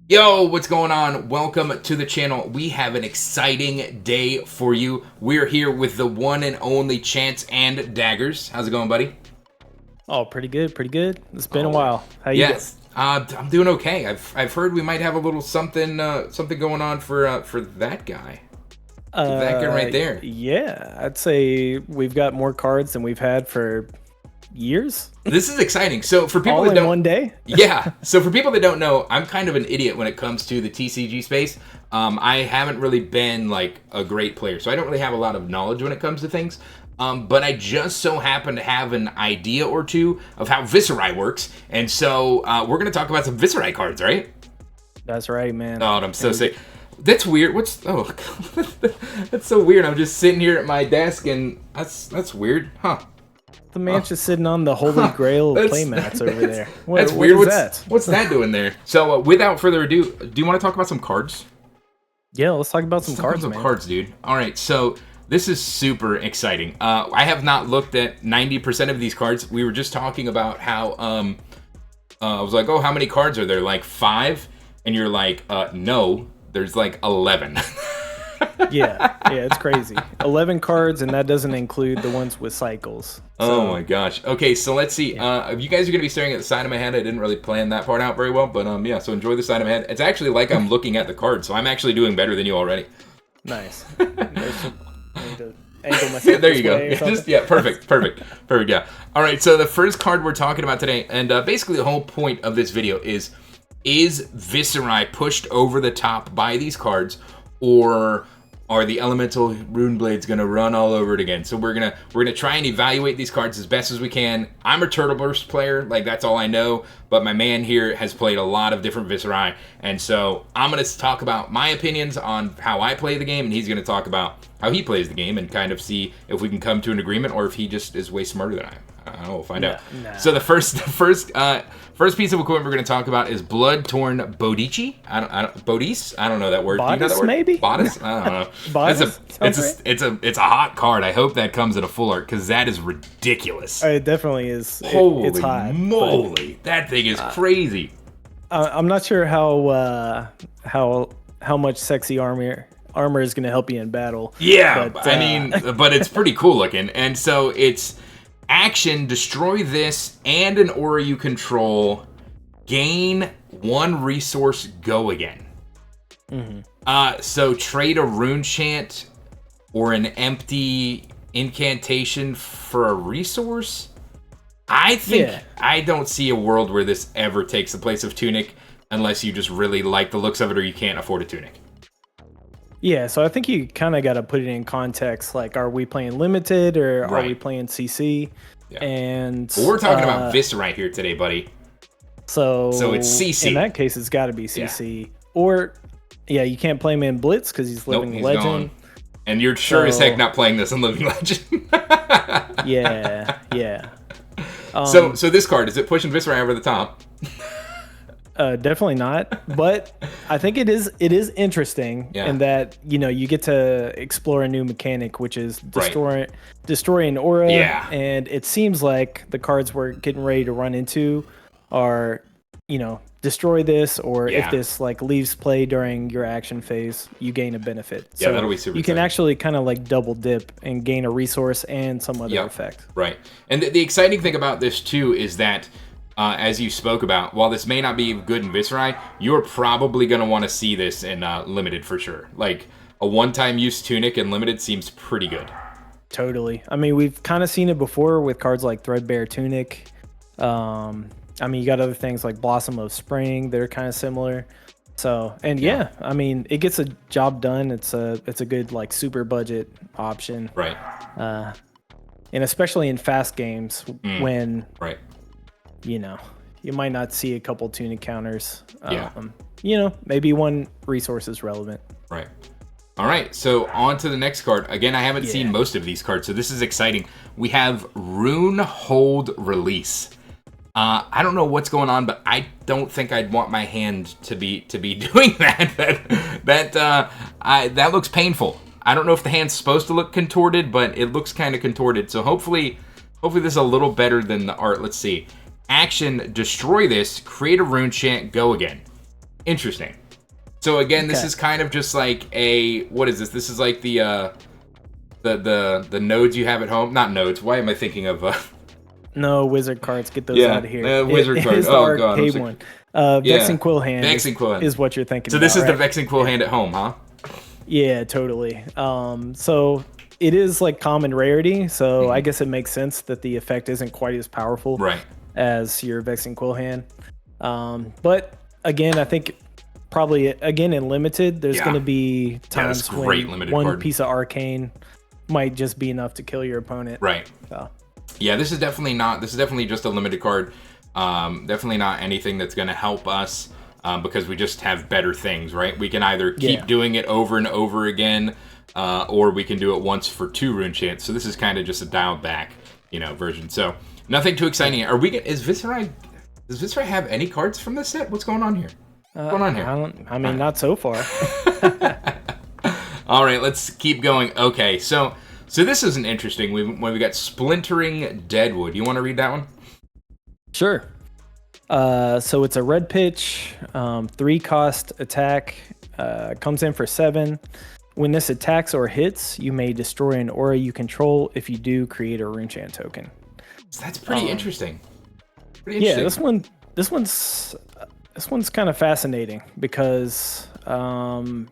Yo, what's going on? Welcome to the channel. We have an exciting day for you. We're here with the one and only Chance and Daggers. How's it going, buddy? Oh, pretty good, pretty good. It's been a while. How you doing? I'm doing okay. I've heard we might have a little something going on for that guy. That guy right there. Yeah, I'd say we've got more cards than we've had for years. This is exciting. So for people All that in don't, one day. Yeah. So for people that don't know, I'm kind of an idiot when it comes to the TCG space. I haven't really been like a great player, so I don't really have a lot of knowledge when it comes to things. But I just so happen to have an idea or two of how Viserai works, and so we're gonna talk about some Viserai cards, right? That's right, man. Oh, I'm so sick. That's weird. That's so weird. I'm just sitting here at my desk, and that's weird, huh? The man's just sitting on the Holy Grail playmats over there. That's weird. What's that doing there? So, without further ado, do you want to talk about some cards? Yeah, let's talk about some cards, man. Cards, dude. All right, so this is super exciting. I have not looked at 90% of these cards. We were just talking about how I was like, oh, how many cards are there? Like 5? And you're like, no, there's like 11. yeah, it's crazy. 11 cards, and that doesn't include the ones with cycles. So, oh my gosh. Okay, so let's see. You guys are gonna be staring at the side of my head. I didn't really plan that part out very well, but yeah. So enjoy the side of my head. It's actually like I'm looking at the card, so I'm actually doing better than you already. Nice. I need to angle myself there you go. Perfect. Yeah. All right. So the first card we're talking about today, and basically the whole point of this video is Viserai pushed over the top by these cards, or are the elemental Runeblades gonna run all over it again? So we're gonna try and evaluate these cards as best as we can. I'm a Turtle Burst player, like that's all I know, but my man here has played a lot of different Viserai, and so I'm gonna talk about my opinions on how I play the game, and he's gonna talk about how he plays the game and kind of see if we can come to an agreement or if he just is way smarter than I am. I don't know, we'll find out. Nah. So the first piece of equipment we're going to talk about is Bloodtorn Bodice. Bodice? I don't know that word. Bodice, you know that word? maybe? Bodice? I don't know. Bodice? It's a hot card. I hope that comes in a full art because that is ridiculous. It definitely is. Holy it's hot, moly! That thing is crazy. I'm not sure how much sexy armor is going to help you in battle. Yeah, but, but it's pretty cool looking, and so it's. Action, destroy this and an aura you control. Gain 1 resource, go again. Mm-hmm. So trade a rune chant or an empty incantation for a resource. I don't see a world where this ever takes the place of Tunic unless you just really like the looks of it or you can't afford a Tunic. Yeah, so I think you kind of got to put it in context. Like, are we playing limited or are we playing CC? Yeah. And well, we're talking about Viserai here today, buddy. So it's CC. In that case, it's got to be CC. Yeah. Or, you can't play him in Blitz because he's Living Legend. Gone. And you're sure as heck not playing this in Living Legend. yeah. So this card, is it pushing Viserai over the top? Definitely not, but I think it is interesting in that you get to explore a new mechanic, which is destroy an aura, and it seems like the cards we're getting ready to run into are destroy this, or if this like leaves play during your action phase, you gain a benefit. Yeah, so that'll be super. You can actually kind of like double dip and gain a resource and some other effect. Right, and the exciting thing about this too is that. As you spoke about, while this may not be good in Viserai, you're probably going to want to see this in Limited for sure. Like, a one-time use Tunic in Limited seems pretty good. Totally. I mean, we've kind of seen it before with cards like Threadbare Tunic. You got other things like Blossom of Spring. They're kind of similar. So, and I mean, it gets a job done. It's a good, like, super budget option. Right. And especially in fast games when... Right. You might not see a couple Tunic counters. Maybe 1 resource is relevant. Right. All right, so on to the next card. Again, I haven't seen most of these cards, so this is exciting. We have Runehold Release. I don't know what's going on, but I don't think I'd want my hand to be doing that. That looks painful. I don't know if the hand's supposed to look contorted, but it looks kind of contorted. So hopefully this is a little better than the art. Let's see. Action, destroy this, create a rune chant, go again. Interesting. So again, this is kind of just like what is this? This is like the nodes you have at home. Not nodes. Why am I thinking of? No, wizard cards. Get those out of here. Wizard cards. Oh god. Arcade one. Vexing Quill Hand. Vexing Quill Hand is what you're thinking. So this is the Vexing Quill Hand at home, huh? Yeah, totally. So it is like common rarity. So I guess it makes sense that the effect isn't quite as powerful, as your Vexing Quill Hand. But again, I think probably again in limited, there's going to be times when one piece of arcane might just be enough to kill your opponent. Right. So. Yeah, this is definitely just a limited card. Definitely not anything that's going to help us because we just have better things, right? We can either keep doing it over and over again, or we can do it once for 2 rune chants. So this is kind of just a dialed back, version. So nothing too exciting. Does Viserai have any cards from this set? What's going on here? What's going on here? Not so far. All right, let's keep going. Okay, so this is an interesting. We got Splintering Deadwood. You want to read that one? Sure. So it's a red pitch, 3 cost attack, comes in for 7. When this attacks or hits, you may destroy an aura you control. If you do, create a rune chant token. So that's pretty interesting. Yeah, this one's kind of fascinating because you're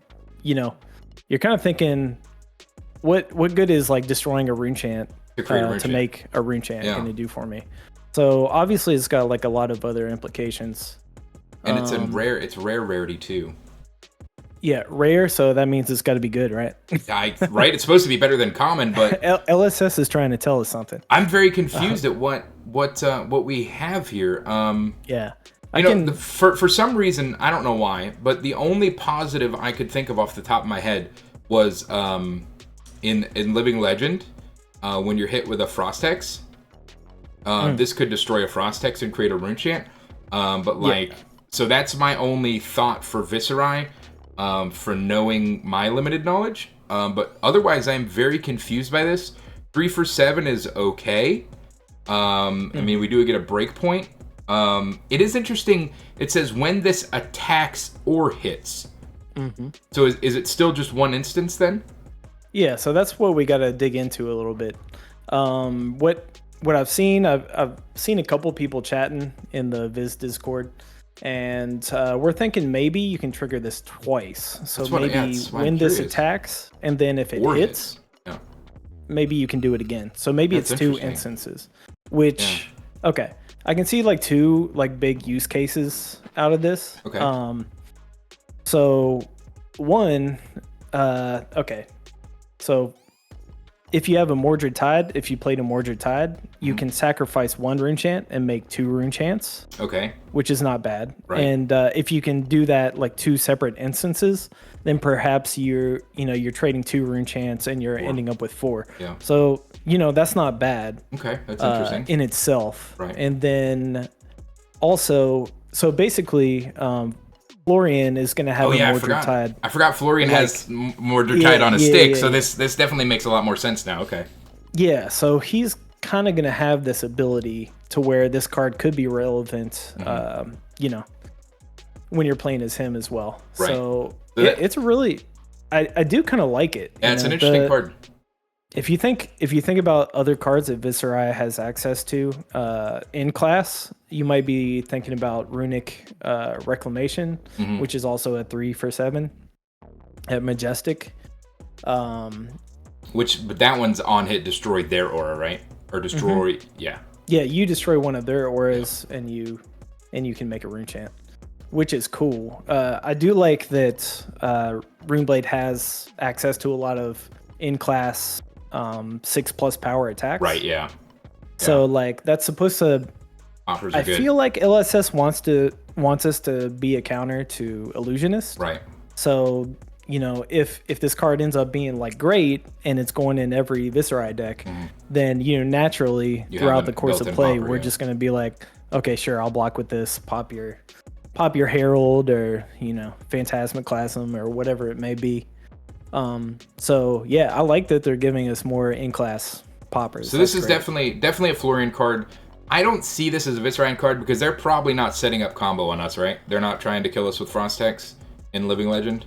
kind of thinking, what good is like destroying a rune chant to make a rune chant going to do for me? So obviously it's got like a lot of other implications. And it's rare rarity too. Yeah, rare, so that means it's got to be good, right? Right, it's supposed to be better than common, but LSS is trying to tell us something. I'm very confused at what we have here. For some reason, I don't know why, but the only positive I could think of off the top of my head was in Living Legend, when you're hit with a Frost Hex, this could destroy a Frost Hex and create a rune chant. So that's my only thought for Viserai, for knowing my limited knowledge. But otherwise, I'm very confused by this. 3 for 7 is okay. We do get a breakpoint. It is interesting. It says when this attacks or hits. So is it still just one instance then? Yeah, so that's what we got to dig into a little bit. What I've seen, I've seen a couple people chatting in the Viz Discord, and we're thinking maybe you can trigger this twice. So maybe when this attacks, and then if it hits, maybe you can do it again. So maybe it's 2 instances, which okay. I can see like 2 like big use cases out of this. Okay. So one, okay. So if you have a Mordred Tide, if you played a Mordred Tide, you can sacrifice 1 rune chant and make 2 rune chants. Okay. Which is not bad. Right. And if you can do that like 2 separate instances, then perhaps you're trading 2 rune chants and you're ending up with 4. Yeah. So, that's not bad. Okay, that's interesting. In itself. Right. And then also, so basically, Florian is going to have a Mordred Tide. I forgot Florian has Mordred Tide on a stick, so this definitely makes a lot more sense now. Okay. Yeah, so he's kind of going to have this ability to where this card could be relevant, when you're playing as him as well. Right. So it's a really, I do kind of like it. Yeah, it's an interesting card. If you think about other cards that Viserai has access to in class, you might be thinking about Runic Reclamation, which is also a 3 for 7 at Majestic. But that one's on hit, destroy their aura, right? Or destroy, Yeah, you destroy one of their auras, and you can make a rune chant, which is cool. I do like that Runeblade has access to a lot of in-class 6+ power attacks. Right, yeah. So like that's supposed to. I feel like LSS wants us to be a counter to Illusionist. Right. So if this card ends up being like great and it's going in every Viserai deck, then naturally throughout the course of play we're just going to be like, okay, sure, I'll block with this, pop your Herald or Phantasmaclasm or whatever it may be. So yeah, I like that they're giving us more in-class poppers. So this is definitely a Florian card. I don't see this as a Viserai card because they're probably not setting up combo on us, right? They're not trying to kill us with Frost Hex in Living Legend.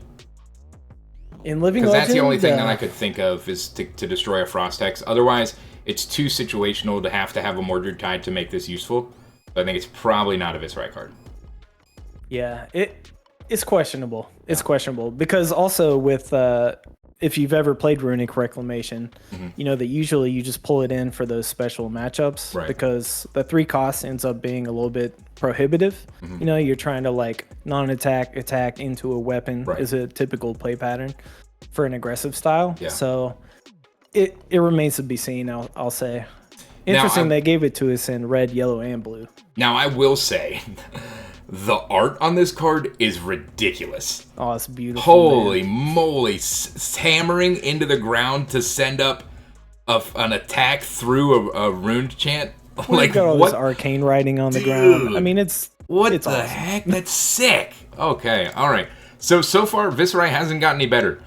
In Living Legend, because that's the only thing that I could think of is to destroy a Frost Hex. Otherwise, it's too situational to have a Mordred Tide to make this useful. So I think it's probably not a Viserai card. Yeah, it's questionable. It's questionable because also with if you've ever played Runic Reclamation, you know that usually you just pull it in for those special matchups because the 3 cost ends up being a little bit prohibitive. You know, you're trying to like non-attack attack into a weapon is a typical play pattern for an aggressive style. So it remains to be seen. I'll say. Interesting, they gave it to us in red, yellow, and blue. Now I will say. The art on this card is ridiculous. Oh, it's beautiful. Holy moly. Hammering into the ground to send up an attack through a rune chant. Like, got all this arcane writing on the ground. I mean, it's the heck? That's sick. Okay, all right. So far, Viserai hasn't gotten any better.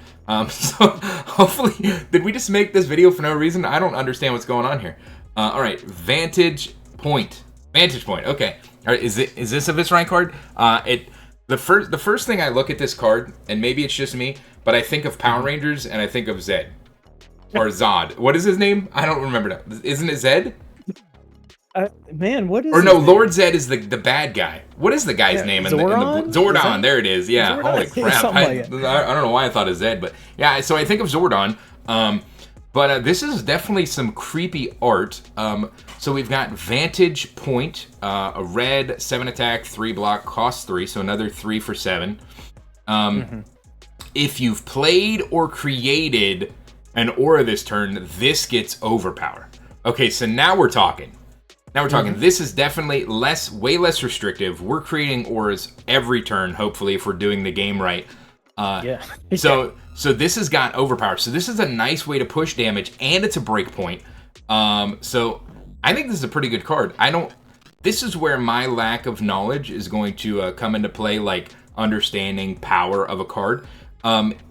So hopefully, did we just make this video for no reason? I don't understand what's going on here. All right, Vantage Point. Vantage Point, okay. All right, is this a Viserai card? The first thing I look at this card, and maybe it's just me, but I think of Power Rangers and I think of Zed or Zod. What is his name? I don't remember now. Isn't it Zed? Man, what is? Or no, Lord Zed is the bad guy. What is the guy's name? Zordon? Zordon. There it is. Yeah. Zordon? Holy crap! I don't know why I thought of Zed, but yeah. So I think of Zordon. But this is definitely some creepy art. So we've got Vantage Point, a red, 7 attack, 3 block, cost 3, so another 3 for 7. If you've played or created an aura this turn, this gets overpower. Okay, so now we're talking. This is definitely way less restrictive. We're creating auras every turn, hopefully, if we're doing the game right. So this has got overpower. So this is a nice way to push damage, and it's a break point. So I think this is a pretty good card. This is where my lack of knowledge is going to come into play, like understanding power of a card.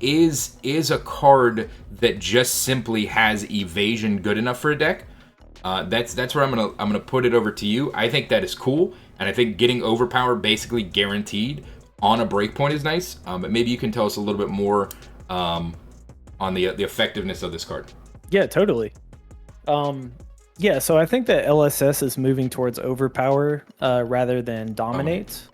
Is a card that just simply has evasion good enough for a deck? That's where I'm gonna put it over to you. I think that is cool, and I think getting overpower basically guaranteed on a breakpoint is nice. But maybe you can tell us a little bit more on the effectiveness of this card. Yeah, totally. Yeah, so I think that LSS is moving towards overpower rather than dominate.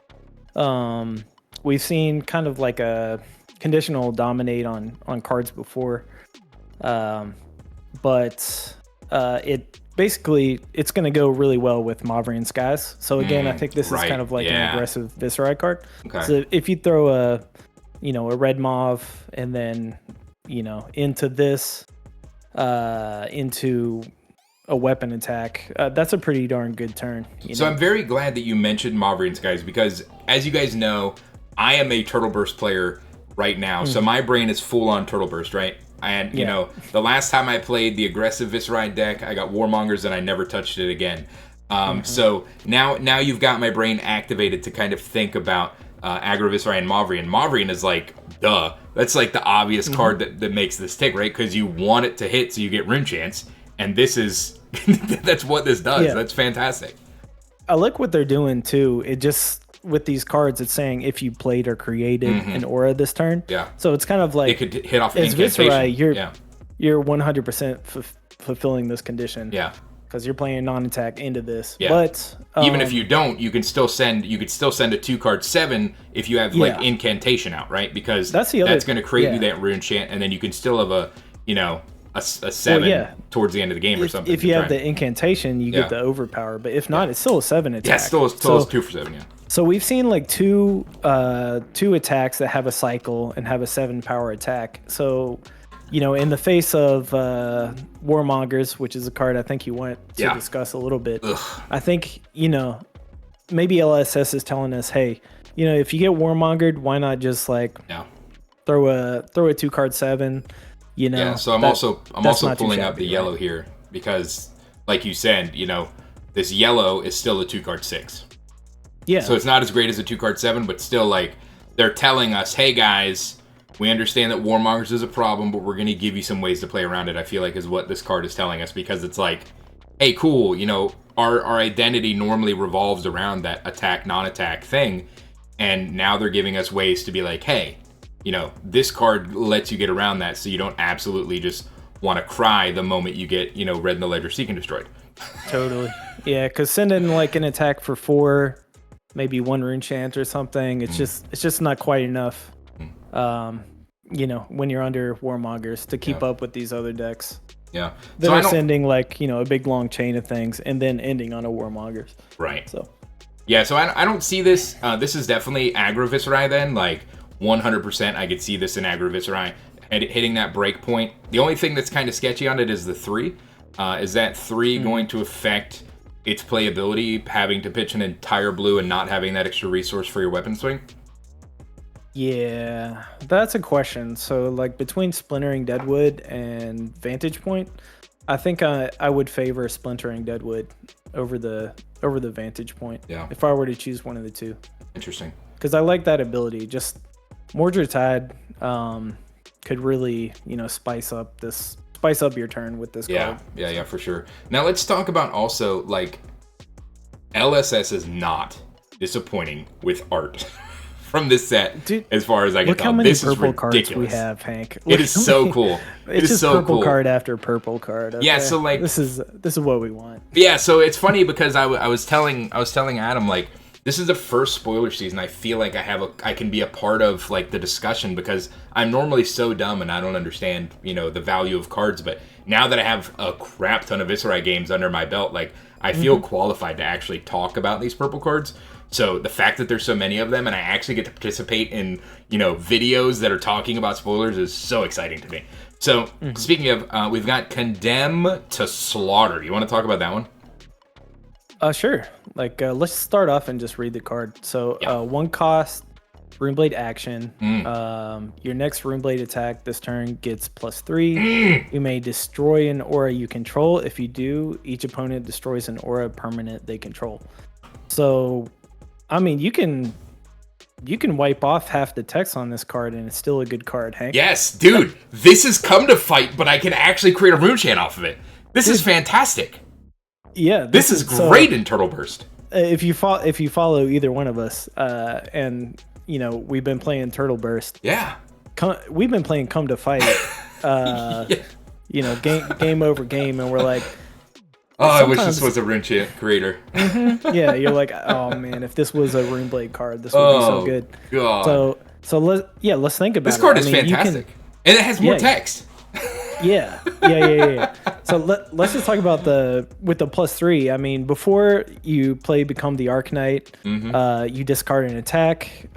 We've seen kind of like a conditional dominate on cards before, but it basically it's going to go really well with Maverian Skies. So again, I think this is kind of like an aggressive Viserai card. Okay. So if you throw a red Mauve and then into this into a weapon attack, that's a pretty darn good turn. So I'm very glad that you mentioned Maverian Skies, because as you guys know, I am a Turtle Burst player right now. So my brain is full on Turtle Burst, right? And you know, the last time I played the aggressive Viserai deck, I got Warmongers and I never touched it again. So now you've got my brain activated to kind of think about aggro Viserai and Maverian. Maverian is like, duh. That's like the obvious card that makes this tick, right? Because you want it to hit so you get Rune Chance. And this is, that's what this does. Yeah. That's fantastic. I like what they're doing too. It just, with these cards, it's saying if you played or created an aura this turn. Yeah. So it's kind of like, it could hit off as Viserai, you're 100% fulfilling this condition. Yeah. Because you're playing non-attack into this. Yeah. But even if you don't, you could still send a 2-card 7 if you have like Incantation out, right? Because that's going to create you that Rune Chant, and then you can still have a 7 towards the end of the game or something. If you have the Incantation, you get the overpower. But if not, it's still a 7 attack. Yeah, still is 2 for 7, yeah. So we've seen like two attacks that have a cycle and have a 7 power attack. So, in the face of Warmongers, which is a card I think you want to discuss a little bit, I think, maybe LSS is telling us, hey, if you get Warmongered, why not just like throw a 2-card 7? So I'm also pulling up the yellow here because, like you said, this yellow is still a 2-card 6. Yeah. So it's not as great as a 2-card 7, but still, like, they're telling us, hey guys, we understand that Warmongers is a problem, but we're going to give you some ways to play around it. I feel like is what this card is telling us, because it's like, hey, cool, you know, our identity normally revolves around that attack, non-attack thing, and now they're giving us ways to be like, hey, you know, this card lets you get around that, so you don't absolutely just want to cry the moment you get, you know, Red in the Ledger Seeking Destroyed. Totally. Yeah, because sending like an attack for 4, maybe 1 rune chant or something, it's just not quite enough. You know, when you're under Warmongers to keep up with these other decks. Yeah. Then they're sending like, you know, a big long chain of things and then ending on a Warmongers. Right. So. Yeah, so I don't see this. This is definitely aggro Viserai then. Like 100% I could see this in aggro Viserai and hitting that break point. The only thing that's kind of sketchy on it is the 3. Is that 3 going to affect its playability, having to pitch an entire blue and not having that extra resource for your weapon swing? Yeah, that's a question. So, like, between Splintering Deadwood and Vantage Point, I think I would favor Splintering Deadwood over the Vantage Point. Yeah. If I were to choose one of the two. Interesting. Because I like that ability. Just Mordred Tide could really, you know, spice up your turn with this card. Yeah, for sure. Now let's talk about also, like, LSS is not disappointing with art. From this set, dude, as far as I can tell, this is ridiculous. Look how many purple cards we have, Hank. It is so cool. It's just so purple card after purple card. Okay? Yeah, so like this is what we want. Yeah, so it's funny because I was telling Adam, like, this is the first spoiler season I feel like I can be a part of, like, the discussion, because I'm normally so dumb and I don't understand, you know, the value of cards, but now that I have a crap ton of Viserai games under my belt, like, I feel qualified to actually talk about these purple cards. So the fact that there's so many of them and I actually get to participate in, you know, videos that are talking about spoilers is so exciting to me. So speaking of, we've got Condemn to Slaughter. You want to talk about that one? Sure. Like, let's start off and just read the card. So 1 cost, Runeblade action. Your next Runeblade attack this turn gets +3. You may destroy an aura you control. If you do, each opponent destroys an aura permanent they control. So, I mean, you can wipe off half the text on this card and it's still a good card, Hank. Yes, dude. This is come to fight, but I can actually create a rune chant off of it. This is fantastic. Yeah, this is great in Turtle Burst. If you follow either one of us, and you know, we've been playing Turtle Burst. Yeah. We've been playing Come to Fight. You know, game over game, and we're like, oh, I wish this was a rune chant creator. Yeah, you're like, oh man, if this was a Runeblade card, this would be so good. God. So let's think about it. This card is fantastic, and it has more text. Yeah. So let's just talk about with the +3. I mean, before you play Become the Arknight, you discard an attack.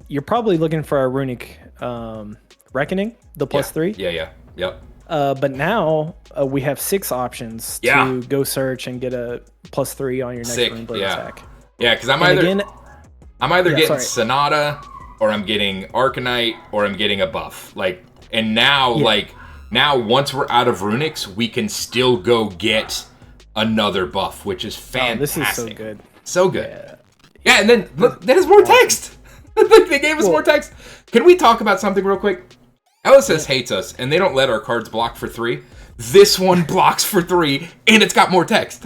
You're probably looking for a Runic Reckoning, the +3. Yep. But now we have 6 options to go search and get a +3 on your next Runeblade attack. Yeah, because I'm either getting Sonata, or I'm getting Arknight, or I'm getting a buff. Like, and now now once we're out of Runics, we can still go get another buff, which is fantastic. This is so good. So good. Yeah, and then look, that is more text. They gave us more text. Can we talk about something real quick? LSS hates us, and they don't let our cards block for 3. This one blocks for 3, and it's got more text.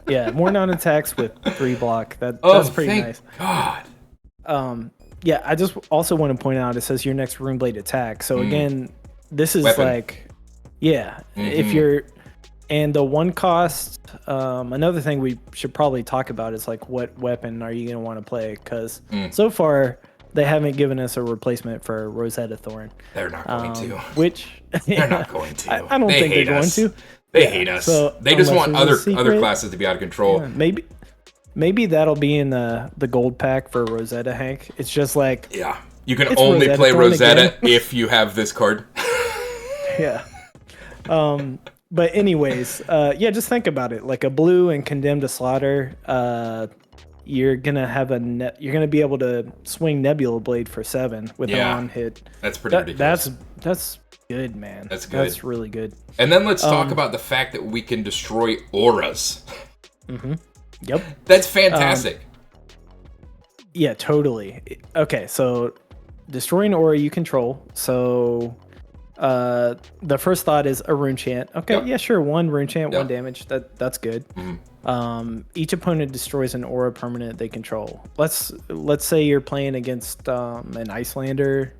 Yeah, more non-attacks with 3 block. That's pretty nice. God. Yeah, I just also want to point out, it says your next Runeblade attack. So again, this is like, if you're, and the 1 cost, another thing we should probably talk about is like, what weapon are you going to want to play? Because so far, they haven't given us a replacement for Rosetta Thorn. They're not going to. Which they're not going to. I don't think they're going to. They hate us. So they just want other classes to be out of control. Yeah, maybe that'll be in the gold pack for Rosetta, Hank. It's just like, you can only play Rosetta if you have this card. Yeah. But anyways, just think about it. Like a blue and Condemned to Slaughter, you're gonna have you're gonna be able to swing Nebula Blade for 7 with an on hit. That's pretty ridiculous. That's good, man. That's good. That's really good. And then let's talk about the fact that we can destroy auras. Yep. That's fantastic. Yeah, totally. Okay, so destroy an aura you control. So The first thought is a rune chant. Okay, yeah, sure. 1 rune chant, 1 damage. That's good. Each opponent destroys an aura permanent they control. Let's say you're playing against an Icelander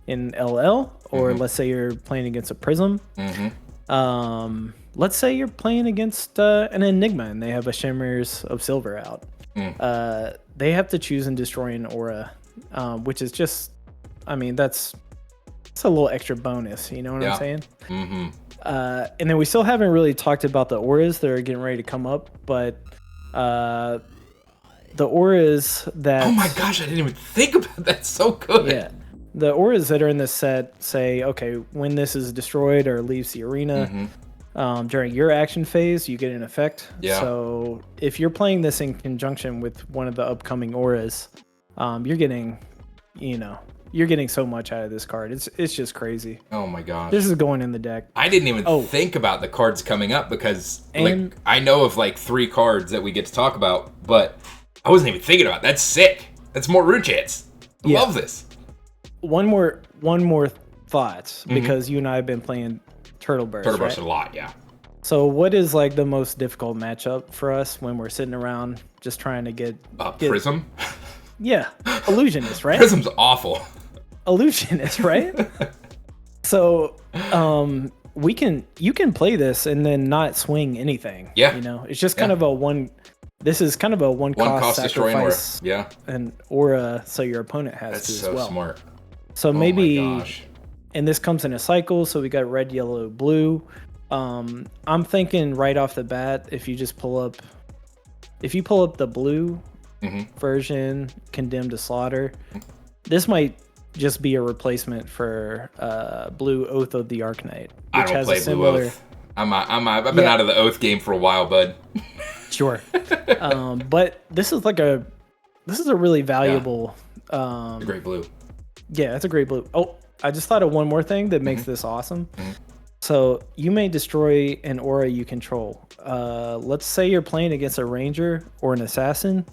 in LL, or let's say you're playing against a Prism. Let's say you're playing against an Enigma and they have a Shimmers of Silver out. They have to choose and destroy an aura, which is just, I mean, it's a little extra bonus, you know what I'm saying? And then we still haven't really talked about the auras that are getting ready to come up, but the auras that... Oh my gosh, I didn't even think about that. So good. Yeah. The auras that are in this set say, okay, when this is destroyed or leaves the arena, during your action phase, you get an effect. So if you're playing this in conjunction with one of the upcoming auras, you're getting so much out of this card. It's just crazy. Oh my gosh. This is going in the deck. I didn't even think about the cards coming up because I know of 3 cards that we get to talk about, but I wasn't even thinking about it. That's sick. That's more rune chants. I love this. One more thought, because you and I have been playing Turtle Burst. Turtle Burst a lot, yeah. So what is the most difficult matchup for us when we're sitting around just trying to get Prism? Yeah, Illusionist, right? Prism's awful. Illusionist, right? So you can play this and then not swing anything. Yeah. You know, it's just kind of a one. This is kind of a one cost sacrifice. Yeah. An aura, so your opponent has That's to so as well. Smart. So maybe, and this comes in a cycle. So we got red, yellow, blue. I'm thinking right off the bat, if you pull up the blue version, Condemn to Slaughter, this might just be a replacement for blue Oath of the Arknight, which I don't has play a similar. Blue Oath. I've been out of the Oath game for a while, bud. Sure. But this is a really valuable. A great blue. Yeah, it's a great blue. Oh, I just thought of one more thing that makes this awesome. So you may destroy an aura you control. Let's say you're playing against a ranger or an assassin.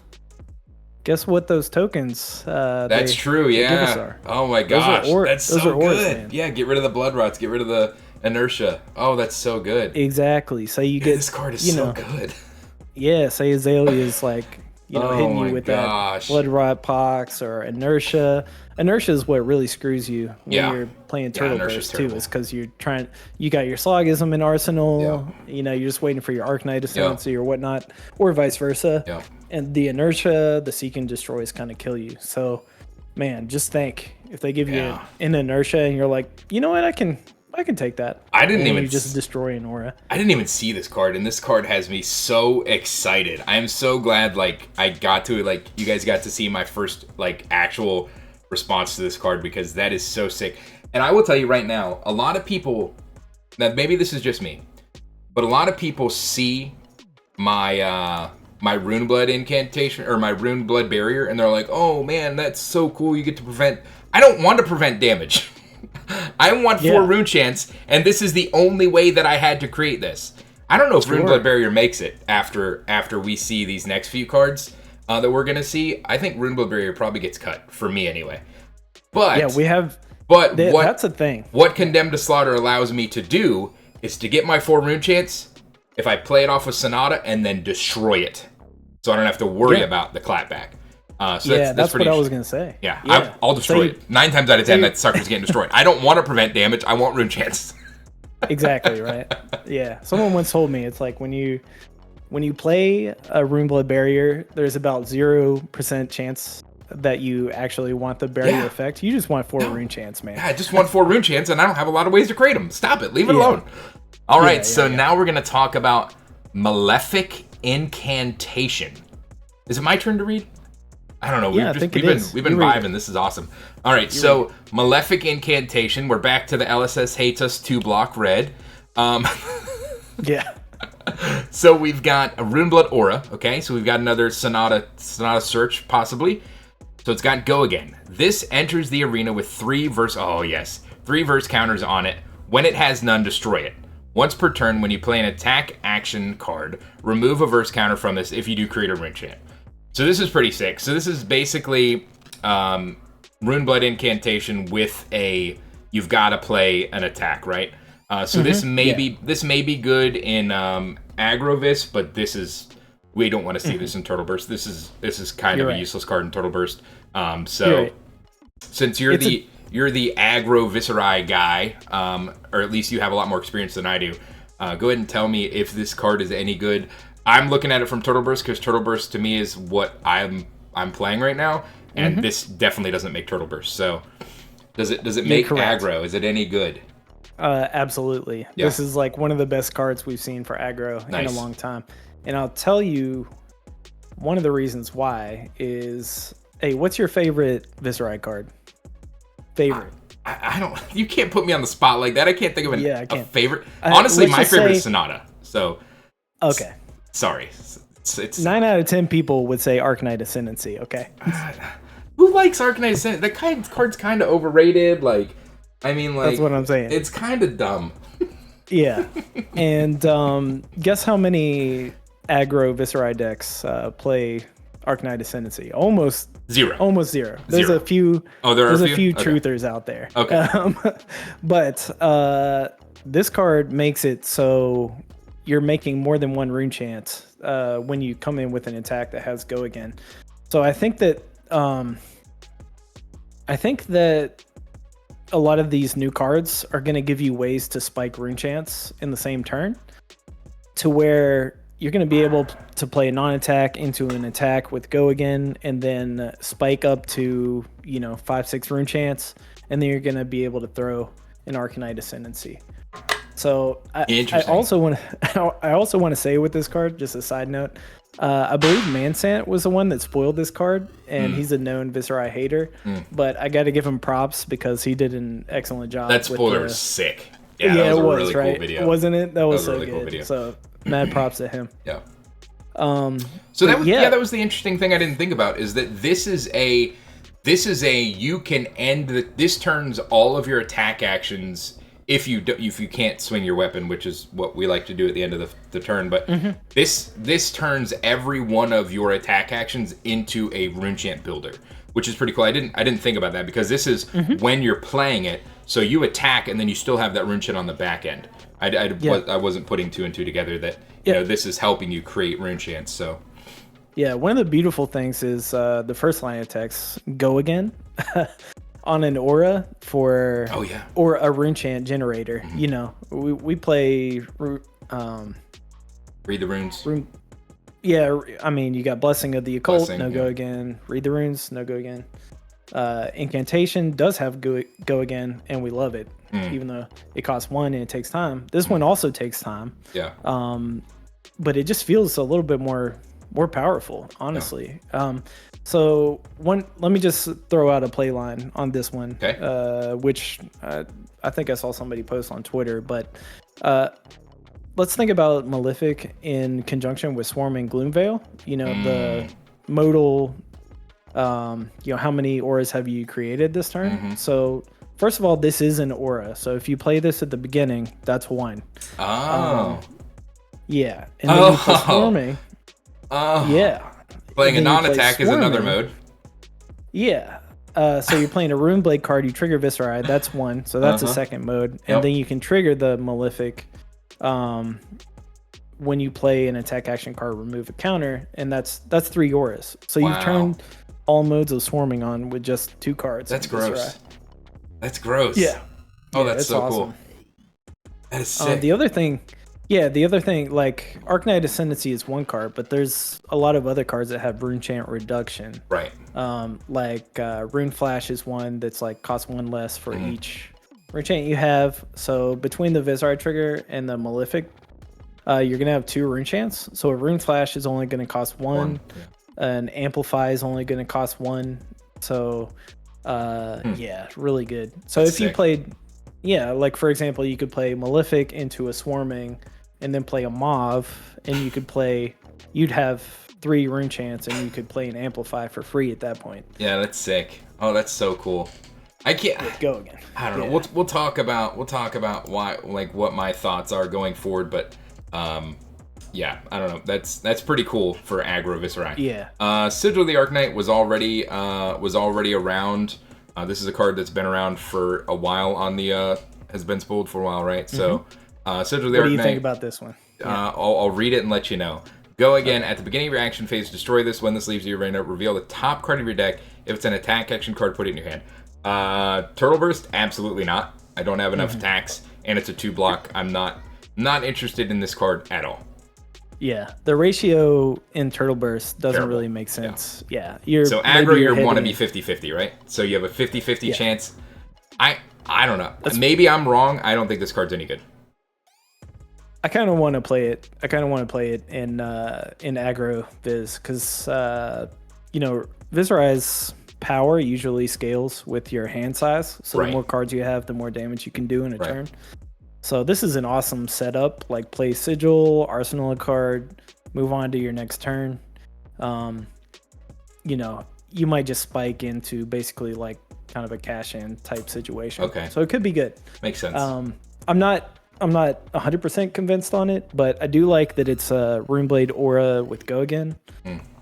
Guess what those tokens? That's true. Yeah. Oh my gosh, that's so good. Man. Yeah, get rid of the blood rots. Get rid of the inertia. Oh, that's so good. Exactly. So you get this card is so good. Yeah. Say Azalea is hitting you with that blood rot pox or inertia. Inertia is what really screws you when you're playing Turtle Burst too. Is because you got your Slogism in Arsenal. Yeah. You're just waiting for your Arknight Ascendancy or whatnot, or vice versa. Yeah. And the inertia, the Seek and Destroys kind of kill you. So, man, just think if they give you an inertia and you're like, you know what, I can take that. You just destroy an aura. I didn't even see this card, and this card has me so excited. I am so glad I got to it. You guys got to see my first actual response to this card, because that is so sick. And I will tell you right now, a lot of people, now maybe this is just me, but a lot of people see my my Runeblade Incantation or my Runeblade Barrier, and they're like, oh man, that's so cool, you get to prevent. I don't want to prevent damage. I want 4 rune chants, and this is the only way that I had to create this. I don't know if Runeblade Barrier makes it after we see these next few cards that we're gonna see. I think Runeblade Barrier probably gets cut, for me anyway. But we have. But that's a thing. What Condemn to Slaughter allows me to do is to get my 4 rune chants. If I play it off with Sonata and then destroy it, so I don't have to worry about the clapback. So that's what I was gonna say. Yeah. I'll destroy it. 9 times out of 10, that sucker's getting destroyed. I don't want to prevent damage. I want rune chants. Exactly right. Yeah. Someone once told me it's like when you play a Runeblade Barrier, there's about 0% chance that you actually want the barrier effect. You just want 4 rune chants, man. Yeah, I just want 4 rune chants, and I don't have a lot of ways to create them. Stop it. Leave it alone. All right. Now we're gonna talk about Malefic Incantation. Is it my turn to read? I don't know. We've been vibing. This is awesome. All right, so Malefic Incantation. We're back to the LSS Hates Us 2-block red. Yeah. So we've got a Runeblood Aura. Okay, so we've got another Sonata Search possibly. So it's got Go Again. This enters the arena with 3 verse counters on it. When it has none, destroy it. Once per turn, when you play an attack action card, remove a verse counter from this if you do create a rune chant. So this is pretty sick. So this is basically Runeblood Incantation with a you've got to play an attack, right? So this may be good in Aggro-Vis, but we don't want to see this in Turtle Burst. This is kind of a useless card in Turtle Burst. Since you're the aggro Viserai guy, or at least you have a lot more experience than I do, go ahead and tell me if this card is any good. I'm looking at it from Turtle Burst because Turtle Burst to me is what I'm playing right now, and this definitely doesn't make Turtle Burst. So does it make aggro? Is it any good? Absolutely. Yeah. This is like one of the best cards we've seen for aggro in a long time. And I'll tell you one of the reasons why is, hey, what's your favorite Viserai card? Favorite? I don't. You can't put me on the spot like that. I can't think of a favorite. Honestly, my favorite is Sonata. So okay. Sorry. It's 9 out of 10 people would say Arknight Ascendancy. Okay. Who likes Arknight Ascendancy? That card's kind of overrated. Like, I mean, like, that's what I'm saying. It's kind of dumb. Yeah. And guess how many aggro Viserai decks play Arknight Ascendancy? Almost zero. There's a few. Oh, there are a few truthers out there. Okay. But this card makes it so you're making more than one rune chance when you come in with an attack that has go again. So I think that a lot of these new cards are going to give you ways to spike rune chance in the same turn, to where you're going to be able to play a non-attack into an attack with go again, and then spike up to 5-6 rune chance, and then you're going to be able to throw an Arknight Ascendancy. So I also want to say with this card, just a side note, I believe Mansant was the one that spoiled this card, and he's a known Viserai hater. But I got to give him props because he did an excellent job. That spoiler was sick. Yeah, that was a really cool video. Wasn't it? That was so really good. Cool video. So mad props to him. Yeah. So that was the interesting thing I didn't think about, is that this is a you can end this turns all of your attack actions if you can't swing your weapon, which is what we like to do at the end of the turn. But this turns every one of your attack actions into a rune chant builder, which is pretty cool. I didn't think about that, because this is when you're playing it, so you attack and then you still have that rune chant on the back end. I wasn't putting two and two together that this is helping you create rune chants. So yeah, one of the beautiful things is the first line of text, go again. On an aura for or a rune chant generator. We play read the runes. I mean, you got Blessing of the Occult, go again. Read the runes, no go again. Incantation does have go again, and we love it, even though it costs 1 and it takes time. This one also takes time. Yeah. But it just feels a little bit more powerful, honestly. So let me just throw out a play line on this one, which I think I saw somebody post on Twitter. But let's think about Malefic in conjunction with Swarming Gloomveil. The modal. How many auras have you created this turn? So first of all, this is an aura. So if you play this at the beginning, that's 1. Oh. Yeah, and then you play Swarming. Oh. Yeah. Playing a non-attack is another mode. Yeah. So you're playing a Runeblade card, you trigger Viserai, that's 1. So that's a second mode. And then you can trigger the Malefic when you play an attack action card, remove a counter, and that's 3 auras. So you've turned all modes of swarming on with just 2 cards. That's gross. Viserai. That's gross. Yeah. Oh, that's so awesome. Cool. That is sick. The other thing, like Arknight Ascendancy is 1 card, but there's a lot of other cards that have rune chant reduction. Right. Rune Flash is one that's like costs 1 less for each rune chant you have. So between the Viserai trigger and the Malefic, you're gonna have 2 rune chants. So a Rune Flash is only gonna cost 1. An Amplify is only gonna cost 1. So really good. So that's if sick. You played, like for example, you could play Malefic into a Swarming, and then play a Mauve, and you'd have 3 rune chants, and you could play an Amplify for free at that point. Yeah, that's sick. Oh, that's so cool. I can't go again. I don't know. We'll talk about why, like, what my thoughts are going forward, but I don't know. That's pretty cool for aggro Viserai. Yeah. Sigil of the Arknight was already around This is a card that's been around for a while on the has been spooled for a while, right? So Sigil of the Arknight. What do you think about this one? I'll read it and let you know. Go again. At the beginning of your action phase, destroy this. When this leaves your arena, reveal the top card of your deck. If it's an attack action card, put it in your hand. Turtle Burst? Absolutely not. I don't have enough attacks, and it's a 2-block. I'm not interested in this card at all. Yeah, the ratio in Turtle Burst doesn't really make sense. Yeah, so aggro, you want to be 50-50, right? So you have a 50-50 chance. I don't know. Maybe I'm wrong. I don't think this card's any good. I kind of want to play it. I kind of want to play it in aggro Viz because Viserai's power usually scales with your hand size. So the more cards you have, the more damage you can do in a turn. So this is an awesome setup. Like play Sigil, arsenal a card, move on to your next turn. You might just spike into basically like kind of a cash-in type situation. Okay. So it could be good. Makes sense. I'm not 100% convinced on it, but I do like that it's a Runeblade aura with Go Again.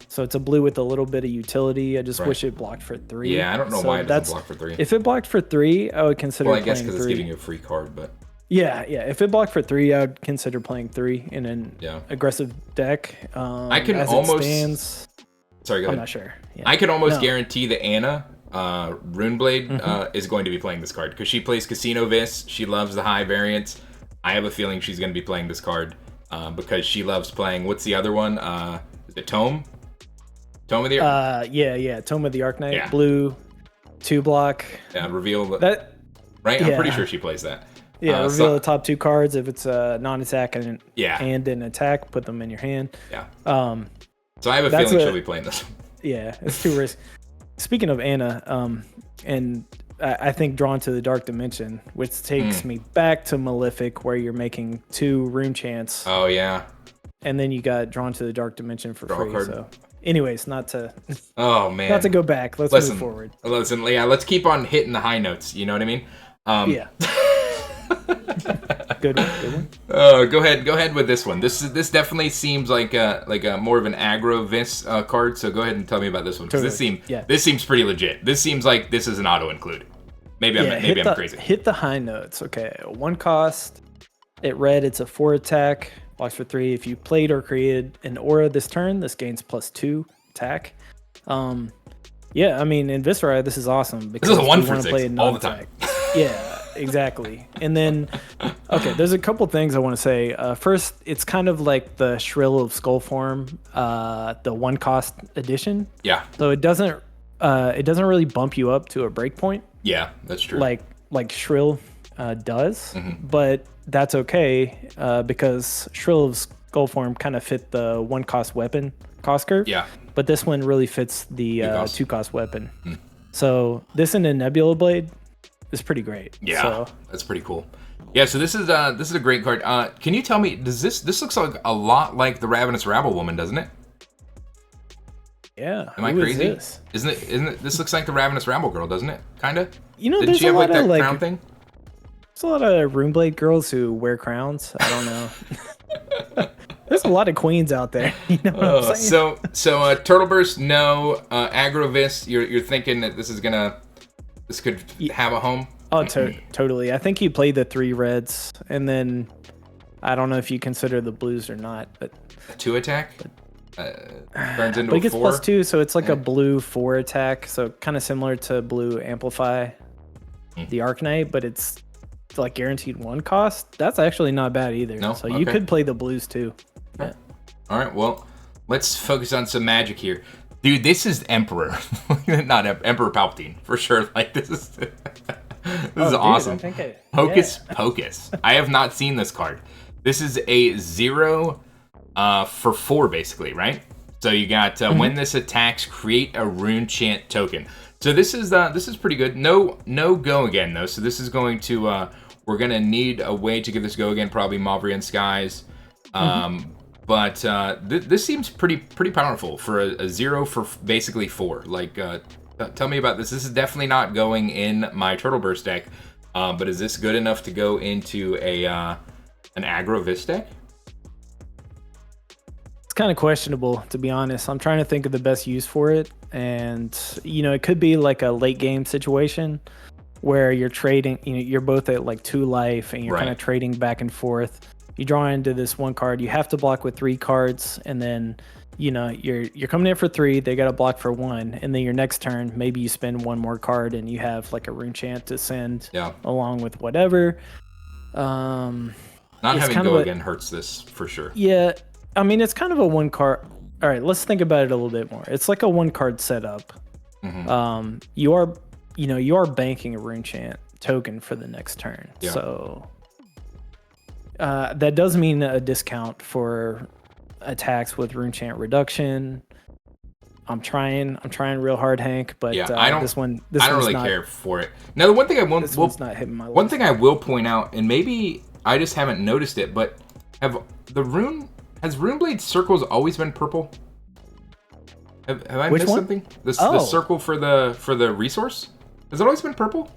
So it's a blue with a little bit of utility. I just wish it blocked for 3. Yeah, I don't know why it doesn't block for 3. If it blocked for 3, I would consider playing 3. Well, I guess because it's giving you a free card, but... Yeah. If it blocked for 3, I would consider playing 3 in an aggressive deck. I can almost... Sorry, go ahead. I'm not sure. Yeah. I can almost guarantee that Anna, Runeblade, is going to be playing this card because she plays Casino Vis. She loves the high variance. I have a feeling she's going to be playing this card because she loves playing. What's the other one? Is it Tome? Tome of the Arknight? Tome of the Arknight. Yeah. Blue, 2-block. Yeah, reveal that. Right? I'm pretty sure she plays that. Yeah, reveal the top 2 cards. If it's a non-attack and an attack, put them in your hand. Yeah. So I have a feeling she'll be playing this. Yeah, it's too risky. Speaking of Anna, and I think Drawn to the Dark Dimension, which takes me back to Malefic, where you're making 2 rune chants. Oh, yeah. And then you got Drawn to the Dark Dimension for free. So, anyways, not to go back. Let's move forward. Let's keep on hitting the high notes. You know what I mean? Yeah. Good one. Go ahead with this one. This definitely seems like a more of an aggro Vis card. So go ahead and tell me about this one. Totally. This seems pretty legit. This seems like this is an auto include. Maybe I'm crazy. Hit the high notes. Okay, 1 cost. It's a 4 attack. Blocks for 3. If you played or created an aura this turn, this gains +2 attack. I mean in Viserai this is awesome because this is a 1 for 6 all the time. Yeah. Exactly. And then, there's a couple things I want to say. First, it's kind of like the Shrill of Skullform, the 1 cost edition. Yeah. So it doesn't really bump you up to a breakpoint. Yeah, that's true. Like Shrill does, but that's okay because Shrill of Skullform kind of fit the 1 cost weapon cost curve. Yeah. But this one really fits the 2 cost weapon. So this and a Nebula Blade. It's pretty great. Yeah, that's pretty cool. Yeah, so this is a great card. Can you tell me, does this looks like a lot like the Ravenous Rabble Woman, doesn't it? Yeah. Am I crazy? Isn't it? This looks like the Ravenous Rabble girl, doesn't it? Kinda. Didn't she have like that crown thing? There's a lot of Runeblade girls who wear crowns. I don't know. There's a lot of queens out there. You know what I'm saying? So Turtle Burst, no. Aggro Vis, you're thinking that this could have a home? Oh, totally. I think you play the 3 reds, and then I don't know if you consider the blues or not, but a 2 attack turns into but it gets a 4. +2, so it's like a blue 4 attack, so kind of similar to blue Amplify the Arknight, but it's like guaranteed 1 cost. That's actually not bad either. No? So you could play the blues too. Yeah. All right. Well, let's focus on some magic here. Dude, this is Emperor, not Emperor Palpatine for sure. Like this is awesome. Hocus Pocus. I have not seen this card. This is a 0 for 4 basically, right? So you got when this attacks, create a rune chant token. So this is pretty good. No go again though. So this is going to we're gonna need a way to get this go again. Probably Mavrian Skies. But this seems pretty powerful for a 0 for basically 4. Like, tell me about this. This is definitely not going in my Turtle Burst deck, but is this good enough to go into an aggro Vis deck? It's kind of questionable, to be honest. I'm trying to think of the best use for it. and it could be like a late game situation where you're trading. You're both at like 2 life, and you're kind of trading back and forth. You draw into this 1 card. You have to block with 3 cards, and then you're coming in for 3. They got to block for 1, and then your next turn, maybe you spend 1 more card, and you have like a rune chant to send along with whatever. Not having go again hurts this for sure. Yeah, I mean it's kind of a 1 card. All right, let's think about it a little bit more. It's like a 1 card setup. You are banking a rune chant token for the next turn. Yeah. So that does mean a discount for attacks with rune chant reduction. I'm trying real hard, Hank, but I don't really care for it. Now, the one thing one's not hitting my list. One thing I will point out, and maybe I just haven't noticed it, but has Runeblade circles always been purple? Have I missed something? The circle for the resource, has it always been purple?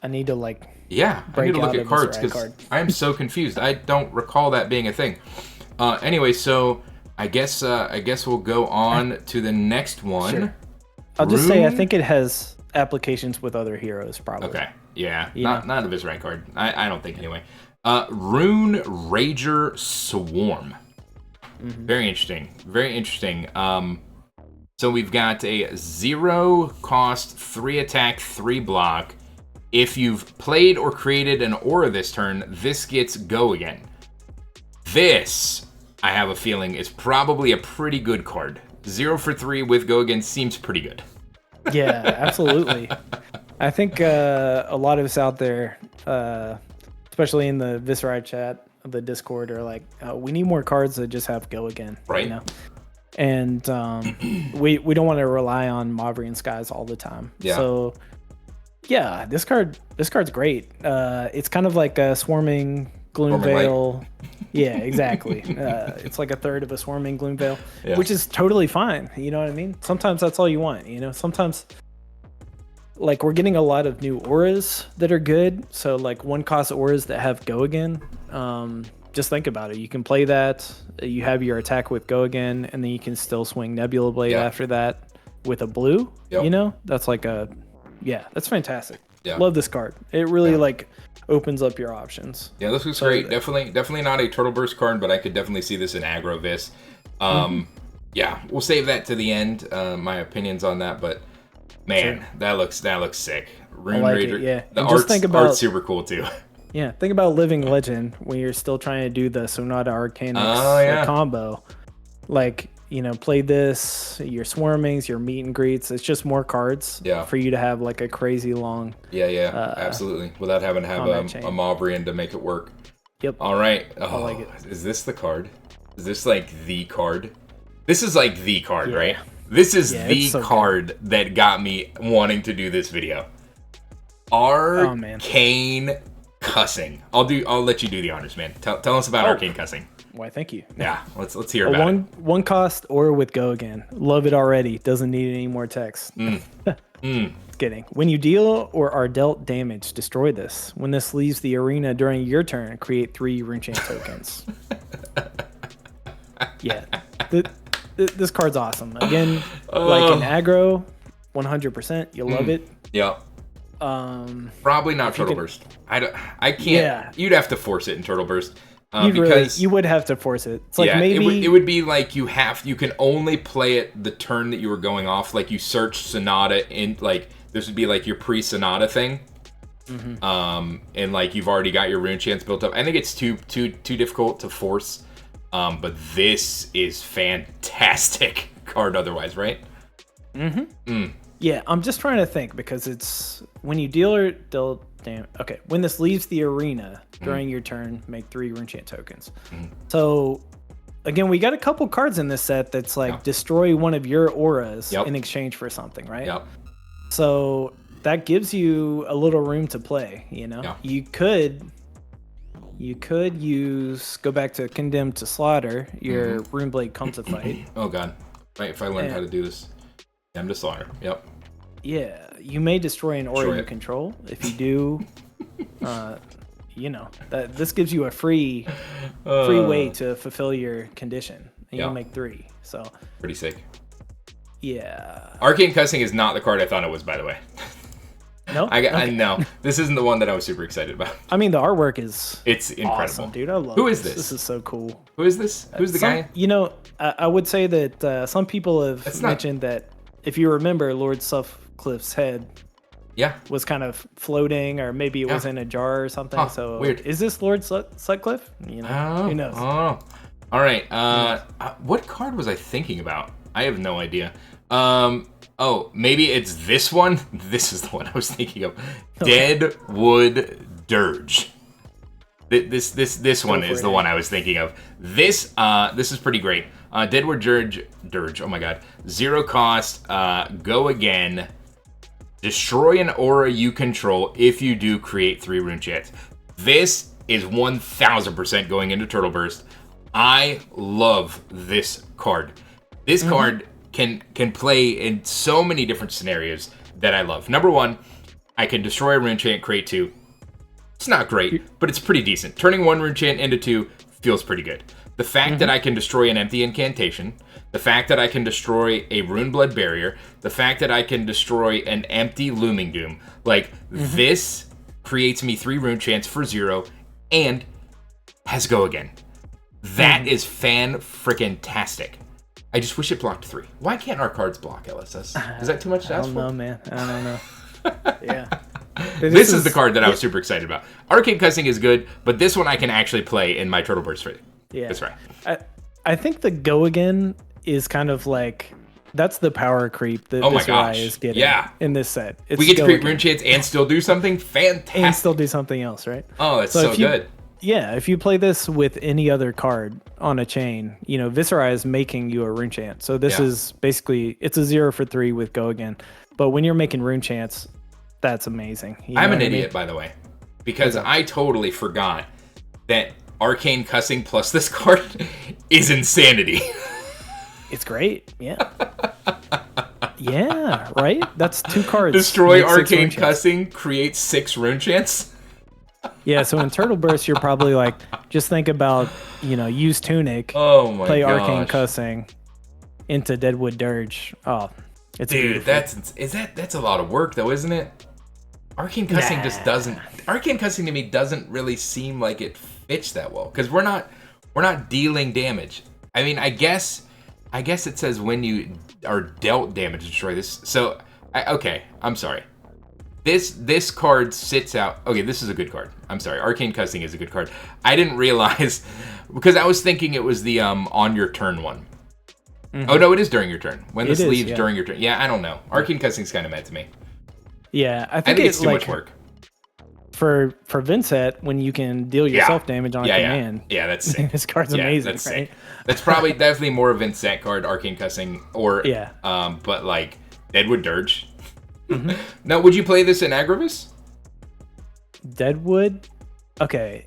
I need to I need to look at cards because I am so confused. I don't recall that being a thing. Anyway, so I guess we'll go on to the next one. Sure. I'll just say I think it has applications with other heroes probably. Okay. Yeah. Not a Viserai card. I don't think anyway. Rune Rager Swarm. Very interesting. Very interesting. So we've got a 0 cost, 3 attack, 3 block. If you've played or created an aura this turn, this gets go again. This, I have a feeling, is probably a pretty good card. 0 for 3 with go again seems pretty good. Yeah, absolutely. I think a lot of us out there, especially in the Viserai chat, the Discord, are like, we need more cards that just have go again. Right. And we don't want to rely on Mauvrian Skies all the time. Yeah. So yeah, this card's great. It's kind of like a swarming Gloomveil. Yeah, exactly. It's like a third of a swarming Gloomveil, which is totally fine. You know what I mean? Sometimes that's all you want. Sometimes like we're getting a lot of new auras that are good. So like 1 cost auras that have go again. Just think about it. You can play that. You have your attack with go again, and then you can still swing Nebula Blade after that with a blue. Yep. That's like that's fantastic. Yeah. Love this card. It really opens up your options. Yeah, this looks great. Definitely not a Turtle Burst card, but I could definitely see this in aggro vis. Yeah, we'll save that to the end. My opinions on that, but man, that looks sick. Rune Rager. Yeah. The art's super cool too. Yeah, think about Living Legend when you're still trying to do the Sonata Arcanix combo. Play this, your swarmings, your meet and greets. It's just more cards for you to have like a crazy long. Absolutely. Without having to have a Mauvrian to make it work. Yep. All right. I like it. Is this the card? Is this like the card? This is like the card, right? This is the card that got me wanting to do this video. Arcane Cussing. I'll let you do the honors, man. Tell us about Arcane Cussing. Why, thank you. Yeah, let's hear about it. 1 cost or with go again. Love it already. Doesn't need any more text. Kidding. When you deal or are dealt damage, destroy this. When this leaves the arena during your turn, create 3 rune chain tokens. This card's awesome. Again, like in aggro, 100%. You'll love it. Yeah. Probably not Turtle Burst. I can't. Yeah. You'd have to force it in Turtle Burst. Because you would have to force it. It's like it would be like you can only play it the turn that you were going off. Like you search Sonata in this would be like your pre-Sonata thing. And like you've already got your rune chants built up. I think it's too difficult to force. But this is fantastic card otherwise, right? Yeah, I'm just trying to think because it's when you deal damn. Okay, when this leaves the arena during your turn, make 3 rune chant tokens. So again, we got a couple cards in this set that's like destroy one of your auras in exchange for something, right? Yep. So that gives you a little room to play. You could go back to Condemn to Slaughter. Your Runeblade comes to fight. Oh god, right? If I learned how to do this, Condemn to Slaughter. Yep. Yeah, you may destroy an aura you control. If you do, that this gives you a free way to fulfill your condition, and you'll make 3. So pretty sick. Yeah. Arcane Cussing is not the card I thought it was, by the way. No, I know this isn't the one that I was super excited about. I mean, the artwork it's incredible, awesome, dude. I love. Who is this? This is so cool. Who is this? Who's the guy? You know, I would say that some people have mentioned that if you remember, Lord Sutcliffe's head, was kind of floating, or maybe it was in a jar or something. Huh, so weird. Is this Lord Sutcliffe? You know, who knows? Oh, all right. What card was I thinking about? I have no idea. Oh, maybe it's this one. This is the one I was thinking of. Deadwood Dirge. This one is the one I was thinking of. This is pretty great. Deadwood Dirge. Oh my god. 0 cost. Go again. Destroy an aura you control. If you do, create 3 rune chants. This is 1000% going into Turtle Burst. I love this card. This card can play in so many different scenarios that I love. Number 1, I can destroy a rune chant, create 2. It's not great, but it's pretty decent. Turning 1 rune chant into 2 feels pretty good. The fact that I can destroy an empty incantation, the fact that I can destroy a Runeblood barrier, the fact that I can destroy an empty Looming Doom, like this creates me 3 rune chants for 0 and has go again. That is fan-frickin-tastic. I just wish it blocked 3. Why can't our cards block, LSS? Is that too much to ask for? I don't know, man. I don't know. Yeah. This is the card that I was super excited about. Arcane Cussing is good, but this one I can actually play in my Turtle Burst for. Yeah. That's right. I think the go again is kind of like, that's the power creep that Viserai is getting in this set. We get to create rune chants and still do something fantastic. And still do something else, right? Oh, that's so good. Yeah, if you play this with any other card on a chain, you know, Viserai is making you a rune chant. So this is basically, it's a 0 for 3 with go again. But when you're making rune chants, that's amazing. I'm an idiot, by the way, because I totally forgot that Arcane Cussing plus this card is insanity. It's great. Yeah. Yeah, right? That's 2 cards. Destroy Arcane Cussing, create 6 rune chants. Yeah, so in Turtle Burst, you're probably like, just think about, you know, use Tunic, play Arcane Cussing into Deadwood Dirge. Oh, it's beautiful. That's a lot of work though, isn't it? Arcane Cussing just doesn't. Arcane Cussing to me doesn't really seem like it fits that well because we're not dealing damage. I mean, I guess it says when you are dealt damage, destroy this. So, I'm sorry. This card sits out. Okay, this is a good card. I'm sorry. Arcane Cussing is a good card. I didn't realize because I was thinking it was the on your turn one. Oh no, it is during your turn. When this leaves during your turn. Yeah, I don't know. Arcane Cussing's kind of mad to me. Yeah, I think it's too much work. For Vincent, when you can deal yourself damage on command. Yeah, that's sick. This card's amazing, that's right? Sick. That's probably definitely more a Vincent card, Arcane Cussing, or but like Deadwood Dirge. Now, would you play this in Aggravus? Deadwood? Okay.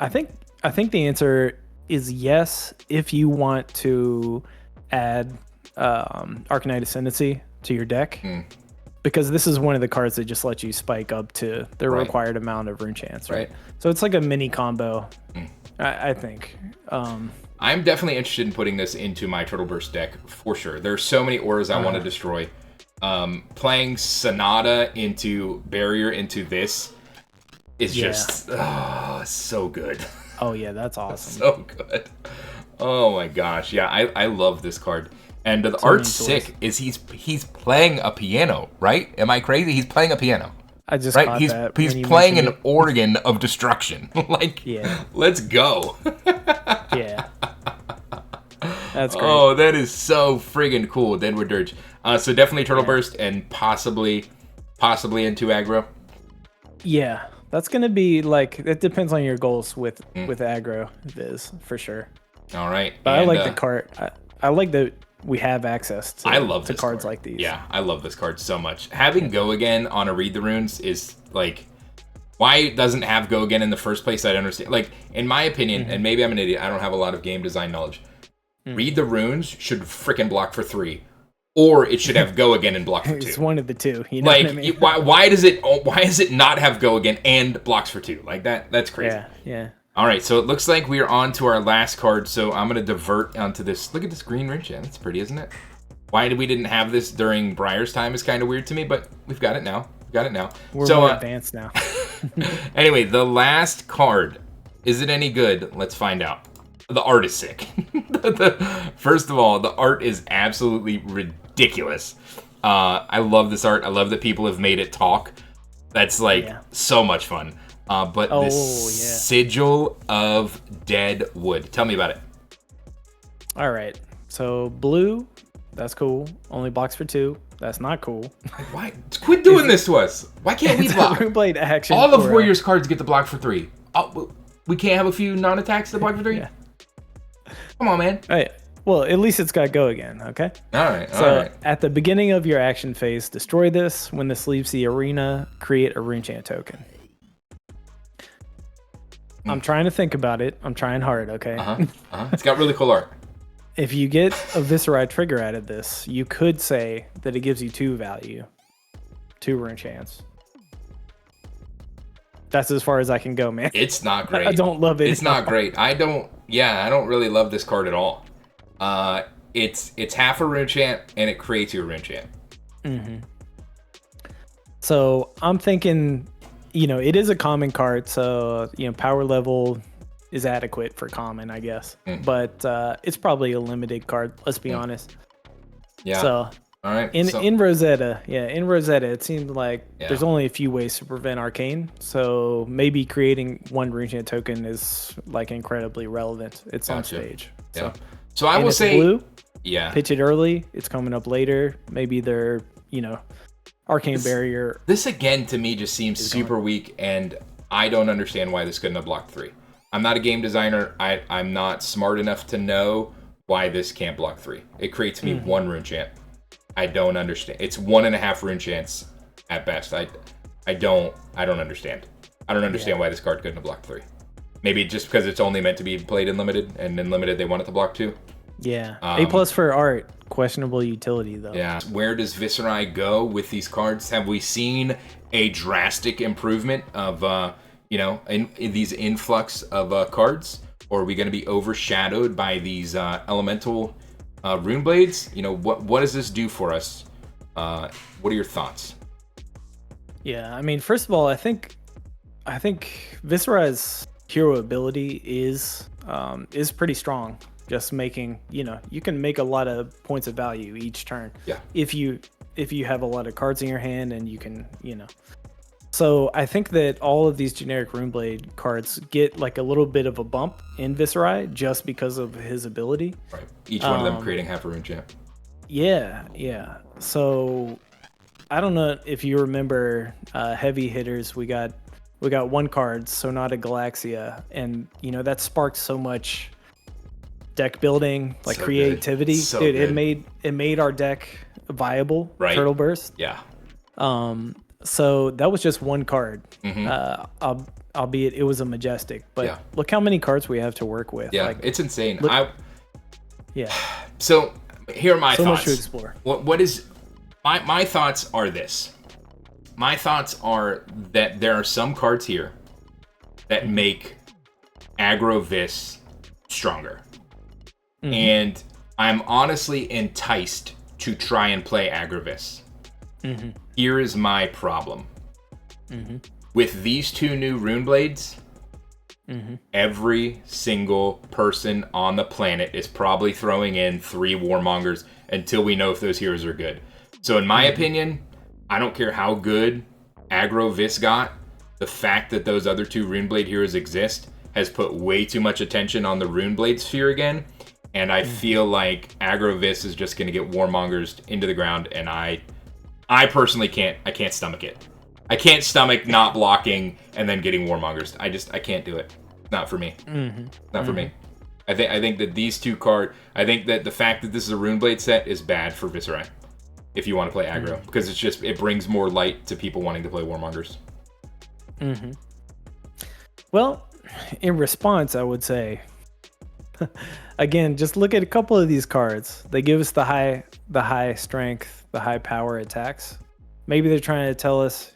I think the answer is yes if you want to add Arknight Ascendancy to your deck. Because this is one of the cards that just lets you spike up to the required amount of rune chants, right? So it's like a mini combo, I think. I'm definitely interested in putting this into my Turtle Burst deck for sure. There's so many auras I want to destroy. Playing Sonata into Barrier into this is just so good. Oh yeah, that's awesome. So good. Oh my gosh, yeah, I love this card. And the art's sick. Is he's playing a piano, right? Am I crazy? He's playing a piano. I just caught that. He's playing an organ of destruction. Let's go. Yeah. That's great. Oh, that is so friggin' cool, Deadwood Dirge. So definitely Turtle Burst and possibly into aggro. Yeah, that's gonna be like it depends on your goals with aggro, Viz, for sure. All right, but I like the card. I like that we have access to. I love to cards like these. Yeah, I love this card so much. Having Go Again on a Read the Runes is like, why it doesn't have Go Again in the first place? I don't understand. Like, in my opinion, and maybe I'm an idiot. I don't have a lot of game design knowledge. Read the Runes should frickin' block for 3. Or it should have Go Again and block for 2. It's one of the two. You know like, what I mean? why does it not have Go Again and blocks for 2? Like that's crazy. Yeah. All right, so it looks like we are on to our last card. So I'm gonna divert onto this. Look at this green rune chant. That's pretty, isn't it? Why we didn't have this during Briar's time is kind of weird to me, but we've got it now. We're more advanced now. Anyway, the last card. Is it any good? Let's find out. The art is sick. First of all, the art is absolutely ridiculous. I love this art. I love that people have made it talk. That's like so much fun. But this Sigil of Deadwood. Tell me about it. All right. So blue, that's cool. Only blocks for 2. That's not cool. Why? Quit doing this to us. Why can't we block? Runeblade action. All of Warriors cards get the block for 3. Oh, we can't have a few non-attacks that block for 3? Yeah. Come on, man. All right. Well, at least it's got go again, okay? All right. So at the beginning of your action phase, destroy this. When this leaves the arena, create a rune chant token. I'm trying to think about it. I'm trying hard, okay? It's got really cool art. If you get a Viserai trigger out of this, you could say that it gives you 2 value. 2 rune chants. That's as far as I can go, man. It's not great. I don't love it. It's not great. I don't really love this card at all. It's half a rune chant and it creates you a rune chant. So I'm thinking, it is a common card, so power level is adequate for common, I guess. But it's probably a limited card. Let's be honest. Yeah. So all right. In Rosetta, it seemed like there's only a few ways to prevent Arcane. So maybe creating 1 rune chant token is like incredibly relevant at some stage. Yeah. So I will say, blue, pitch it early. It's coming up later. Maybe they're Arcane Barrier. This again to me just seems super weak, and I don't understand why this couldn't have blocked 3. I'm not a game designer. I'm not smart enough to know why this can't block 3. It creates me 1 rune chant. I don't understand. It's 1.5 rune chants at best. I don't understand. I don't understand why this card couldn't have blocked 3. Maybe just because it's only meant to be played in limited, and in limited they want it to block 2. Yeah. A+ for art. Questionable utility though. Yeah. Where does Viserai go with these cards? Have we seen a drastic improvement of in these influx of cards, or are we going to be overshadowed by these elemental Runeblades? What does this do for us? What are your thoughts? Yeah, I mean, first of all, I think Viserai's hero ability is pretty strong. Just making, you can make a lot of points of value each turn. Yeah. If you have a lot of cards in your hand and you can, So I think that all of these generic Runeblade cards get like a little bit of a bump in Viserai just because of his ability. Right. Each one of them creating half a rune chant. Yeah. So I don't know if you remember heavy hitters. We got 1 card, Sonata Galaxia, and that sparked so much deck building, like so creativity. So dude, good. it made our deck viable. Right. Turtle Burst. Yeah. So that was just 1 card. Albeit it was a majestic, but look how many cards we have to work with. Yeah, it's insane. So here are my thoughts. So much to explore. What is my thoughts are this. My thoughts are that there are some cards here that make aggro Vis stronger. And I'm honestly enticed to try and play aggro Vis. Here is my problem. With these 2 new Runeblades, every single person on the planet is probably throwing in 3 Warmongers until we know if those heroes are good. So in my opinion, I don't care how good aggro Vis got, the fact that those other 2 Runeblade heroes exist has put way too much attention on the Runeblade sphere again. And I feel like aggro Vis is just going to get Warmongers into the ground, and I personally can't stomach it. I can't stomach not blocking and then getting Warmongers. I can't do it. Not for me. Not for me. I think that these 2 cards, I think that the fact that this is a Runeblade set is bad for Viserai if you want to play aggro, because it brings more light to people wanting to play Warmongers. Well, in response, I would say, again, just look at a couple of these cards. They give us the high strength, the high power attacks. Maybe they're trying to tell us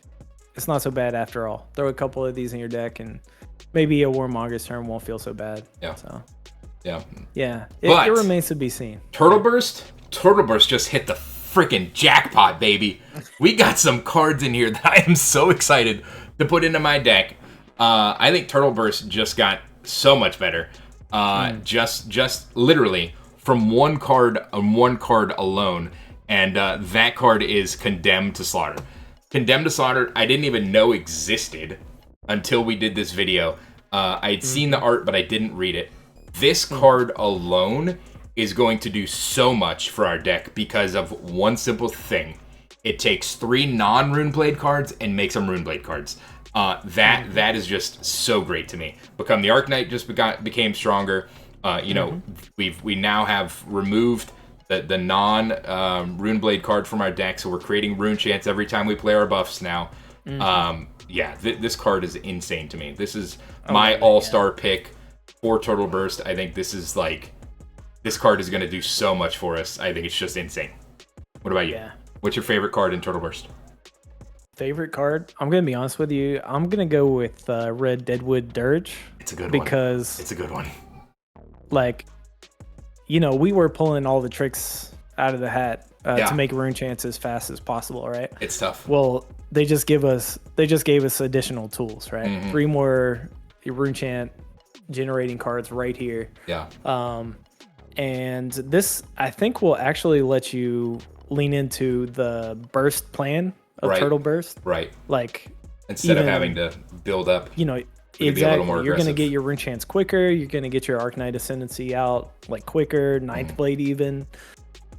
it's not so bad after all. Throw a couple of these in your deck, and maybe a Warmonger's turn won't feel so bad. Yeah. So yeah. It remains to be seen. Turtle Burst, Turtle Burst just hit the freaking jackpot, baby. We got some cards in here that I am so excited to put into my deck. I think Turtle Burst just got so much better. Just literally from one card alone, and that card is Condemn to Slaughter. Condemn to Slaughter, I didn't even know existed until we did this video. I'd seen the art, but I didn't read it. This card alone is going to do so much for our deck because of one simple thing. It takes 3 non-Runeblade cards and makes them Runeblade cards. That is just so great to me. Become the Arknight just became stronger. We now have removed the non Runeblade card from our deck, so we're creating Rune Chants every time we play our buffs now. This card is insane to me. This is my all-star pick for Turtle Burst. I think this is this card is going to do so much for us. I think it's just insane. What about you? Yeah. What's your favorite card in Turtle Burst? Favorite card? I'm going to be honest with you. I'm going to go with Red Deadwood Dirge. It's a good one. Because it's a good one. We were pulling all the tricks out of the hat to make Rune Chants as fast as possible, right? It's tough. Well, they just gave us additional tools, right? 3 more Rune Chant generating cards right here. Yeah. And this, I think, will actually let you lean into the burst plan of Turtle Burst. Right. Instead of having to build up. Exactly. You're going to get your Rune Chants quicker. You're going to get your Arknight Ascendancy out quicker. Ninth Blade even.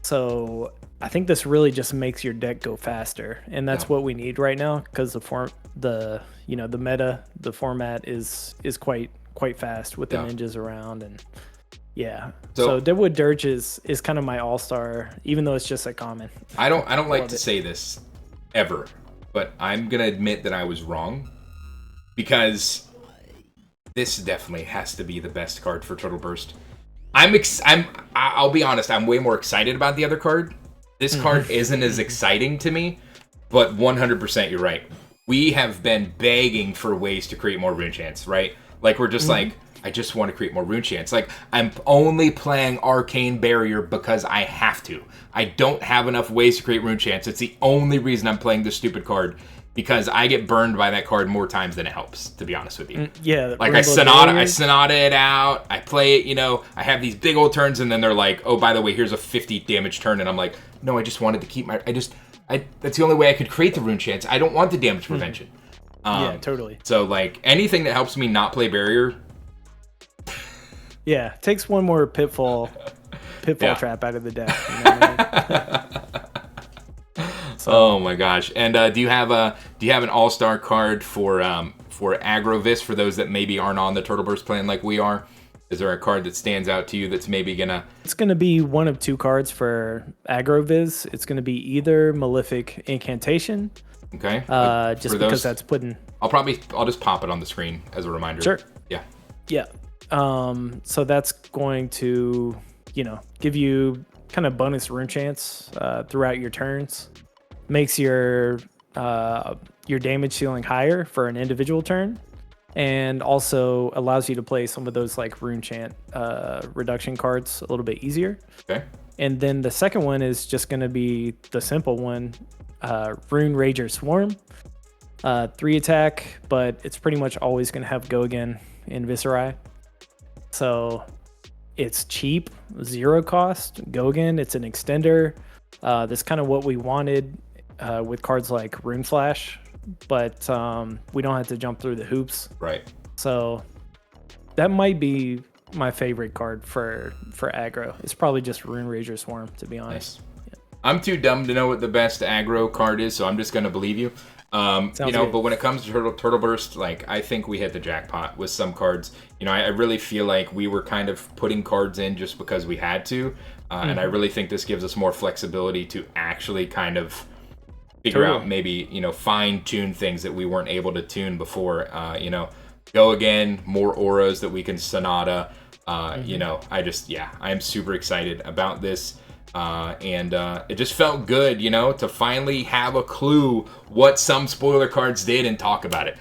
So I think this really just makes your deck go faster, and that's what we need right now because the meta, the format is quite fast with the ninjas around and. Yeah. So Deadwood Dirge is kind of my all-star, even though it's just a common. I don't like to say this ever, but I'm gonna admit that I was wrong because this definitely has to be the best card for Turtle Burst. I'll be honest, I'm way more excited about the other card. This card isn't as exciting to me, but 100% you're right. We have been begging for ways to create more Rune Chants, right? We're just I just want to create more Rune Chants. I'm only playing Arcane Barrier because I have to. I don't have enough ways to create Rune Chants. It's the only reason I'm playing this stupid card because I get burned by that card more times than it helps, to be honest with you. I Sonata it out. I play it, I have these big old turns, and then they're like, oh, by the way, here's a 50 damage turn. And I'm like, no, I just wanted to keep that's the only way I could create the Rune Chants. I don't want the damage prevention. Yeah, totally. So, anything that helps me not play Barrier... Yeah, takes one more pitfall trap out of the deck. You know what I mean? Oh my gosh! And do you have an all-star card for aggro Vis for those that maybe aren't on the Turtle Burst plan like we are? Is there a card that stands out to you that's maybe gonna? It's gonna be one of 2 cards for aggro Vis. It's gonna be either Malefic Incantation. Okay. Just because that's putting. I'll just pop it on the screen as a reminder. Sure. Yeah. Yeah. So that's going to, give you kind of bonus Rune Chants throughout your turns. Makes your damage ceiling higher for an individual turn, and also allows you to play some of those Rune Chant reduction cards a little bit easier. Okay. And then the second one is just going to be the simple one, Rune Rager Swarm. 3 attack, but it's pretty much always going to have Go Again in Viserai. So it's cheap, 0 cost. Go Again, it's an extender. That's kind of what we wanted with cards like Rune Flash, but we don't have to jump through the hoops. Right. So that might be my favorite card for aggro. It's probably just Rune Rager Swarm, to be honest. Nice. Yeah. I'm too dumb to know what the best aggro card is, so I'm just going to believe you. But when it comes to Turtle Burst, I think we hit the jackpot with some cards. I really feel like we were kind of putting cards in just because we had to, and I really think this gives us more flexibility to actually kind of figure out maybe, fine-tune things that we weren't able to tune before. Go Again, more auras that we can Sonata. I am super excited about this. And it just felt good, to finally have a clue what some spoiler cards did and talk about it.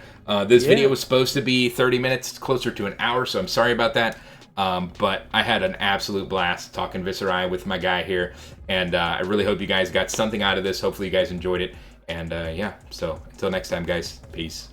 This video was supposed to be 30 minutes, closer to an hour, so I'm sorry about that. But I had an absolute blast talking Viserai with my guy here, and I really hope you guys got something out of this. Hopefully you guys enjoyed it. And yeah, so until next time, guys, peace.